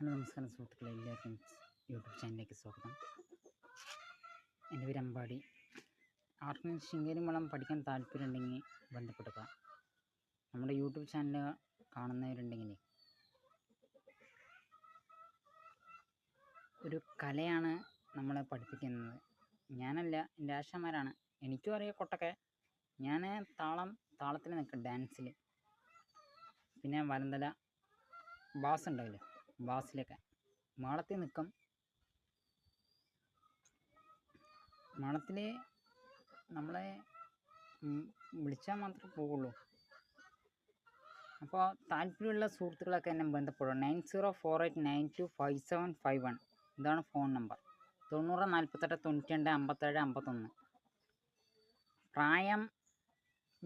Hello നമസ്കാരം സുഹൃത്തുക്കളെ, എല്ലാവർക്കും യൂട്യൂബ് ചാനലിലേക്ക് സ്വാഗതം. എൻ്റെ പേര് അമ്പാടി. ആർക്കും ശൃംഗേരി മളം പഠിക്കാൻ താല്പര്യമുണ്ടെങ്കിൽ ബന്ധപ്പെടുക. നമ്മുടെ യൂട്യൂബ് ചാനൽ കാണുന്നവരുണ്ടെങ്കിൽ ഒരു കലയാണ് നമ്മളെ പഠിപ്പിക്കുന്നത്. ഞാനല്ല, എൻ്റെ ആശാന്മാരാണ്. എനിക്കും അറിയാം കൊട്ടൊക്കെ. ഞാൻ താളത്തിൽ നിൽക്കും, ഡാൻസിൽ. പിന്നെ വലന്തല ബാസ് ഉണ്ടാവില്ലേ, ബാസിലൊക്കെ മേളത്തിൽ നിൽക്കും. മേളത്തിൽ നമ്മളെ വിളിച്ചാൽ മാത്രമേ പോവുള്ളൂ. അപ്പോൾ താല്പര്യമുള്ള സുഹൃത്തുക്കളൊക്കെ എന്നെ ബന്ധപ്പെടും. 9048925751. ഇതാണ് ഫോൺ നമ്പർ. 9048925751. പ്രായം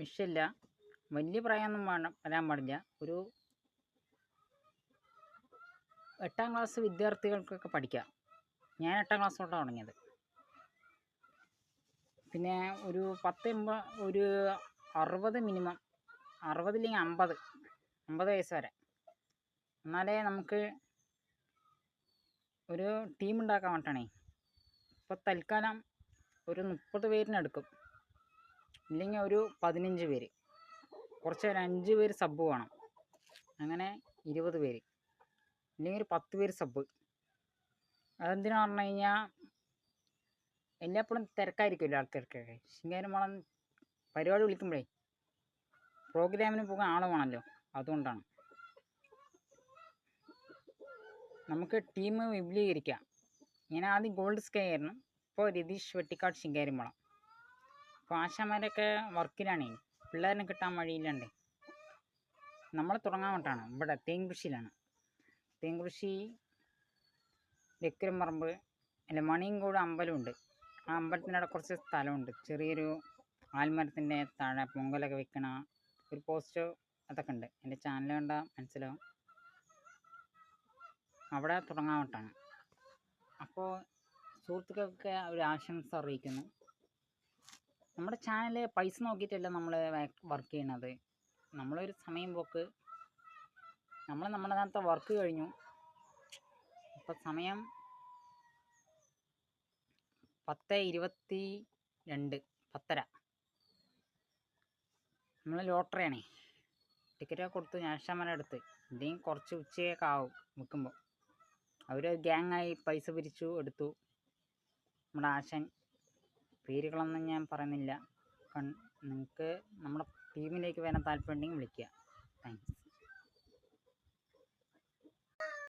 വിഷയമില്ല, വലിയ പ്രായമൊന്നും വരാൻ പാടില്ല. ഒരു 8ാം ക്ലാസ് വിദ്യാർത്ഥികൾക്കൊക്കെ പഠിക്കാം. ഞാൻ 8ാം ക്ലാസ് തൊട്ടാണ് തുടങ്ങിയത്. പിന്നെ ഒരു 60 മിനിമം, 60 ഇല്ലെങ്കിൽ 50 വയസ്സ് വരെ. എന്നാലേ നമുക്ക് ഒരു ടീം ഉണ്ടാക്കാൻ വേണ്ടിയിട്ടാണേ. ഇപ്പോൾ തൽക്കാലം ഒരു 30 പേരിനെടുക്കും, ഇല്ലെങ്കിൽ ഒരു 15 പേര്, കുറച്ച് ഒരു 5 പേര് സബ് വേണം. അങ്ങനെ 20 പേര്, ഇല്ലെങ്കിൽ ഒരു 10 പേര് സബ്. അതെന്തിനാ പറഞ്ഞു കഴിഞ്ഞാൽ എല്ലായ്പ്പോഴും തിരക്കായിരിക്കുമല്ലോ ആൾക്കാർക്കൊക്കെ. ശൃംഗേരി മളം പരിപാടി വിളിക്കുമ്പോഴേ പ്രോഗ്രാമിന് പോകാൻ ആൾ വേണമല്ലോ, അതുകൊണ്ടാണ്. നമുക്ക് ടീം വിപുലീകരിക്കാം. ഞാൻ ആദ്യം ഗോൾഡ് സ്കൈ ആയിരുന്നു, ഇപ്പോൾ രതീഷ് വെട്ടിക്കാട് ശൃംഗേരി മളം. അപ്പോൾ ആശാന്മാരൊക്കെ വർക്കിലാണേ, പിള്ളേരിനെ കിട്ടാൻ വഴിയില്ലാണ്ട്. നമ്മൾ തുടങ്ങാൻ വേണ്ടിയിട്ടാണ്. ഇവിടെ തേങ്കുറിശ്ശിയിലാണ്. തേങ്കുറിശ്ശി ലക്കുരമ്പറമ്പ് അല്ല മണിയങ്കോട് അമ്പലമുണ്ട്. ആ അമ്പലത്തിനവിടെ കുറച്ച് സ്ഥലമുണ്ട്. ചെറിയൊരു ആൽമരത്തിൻ്റെ താഴെ പൊങ്കലൊക്കെ വെക്കണ ഒരു പോസ്റ്റ് അതൊക്കെ ഉണ്ട്. എൻ്റെ ചാനൽ കണ്ടാൽ മനസ്സിലാവും. അവിടെ തുടങ്ങാൻ വേണ്ടിയിട്ടാണ്. അപ്പോൾ സുഹൃത്തുക്കൾക്ക് ഒരു ആശംസ അറിയിക്കുന്നു. നമ്മുടെ ചാനൽ പൈസ നോക്കിയിട്ടല്ല നമ്മൾ വർക്ക് ചെയ്യണത്. നമ്മളൊരു സമയം പോക്ക്. നമ്മുടെ നേരത്തെ വർക്ക് കഴിഞ്ഞു. ഇപ്പം സമയം 10:22, 10:30. നമ്മൾ ലോട്ടറിയാണേ. ടിക്കറ്റൊക്കെ കൊടുത്ത് ആശാന്മാരെ അടുത്ത് എന്തെങ്കിലും കുറച്ച് ഉച്ചയൊക്കെ ആവും വിൽക്കുമ്പോൾ. അവർ ഗ്യാങ്ങായി പൈസ പിരിച്ചു എടുത്തു. നമ്മുടെ ആശാൻ, പേരുകളൊന്നും ഞാൻ പറയുന്നില്ല. നിങ്ങൾക്ക് നമ്മുടെ ടീമിലേക്ക് വരാൻ താല്പര്യമുണ്ടെങ്കിൽ വിളിക്കുക. താങ്ക്സ്.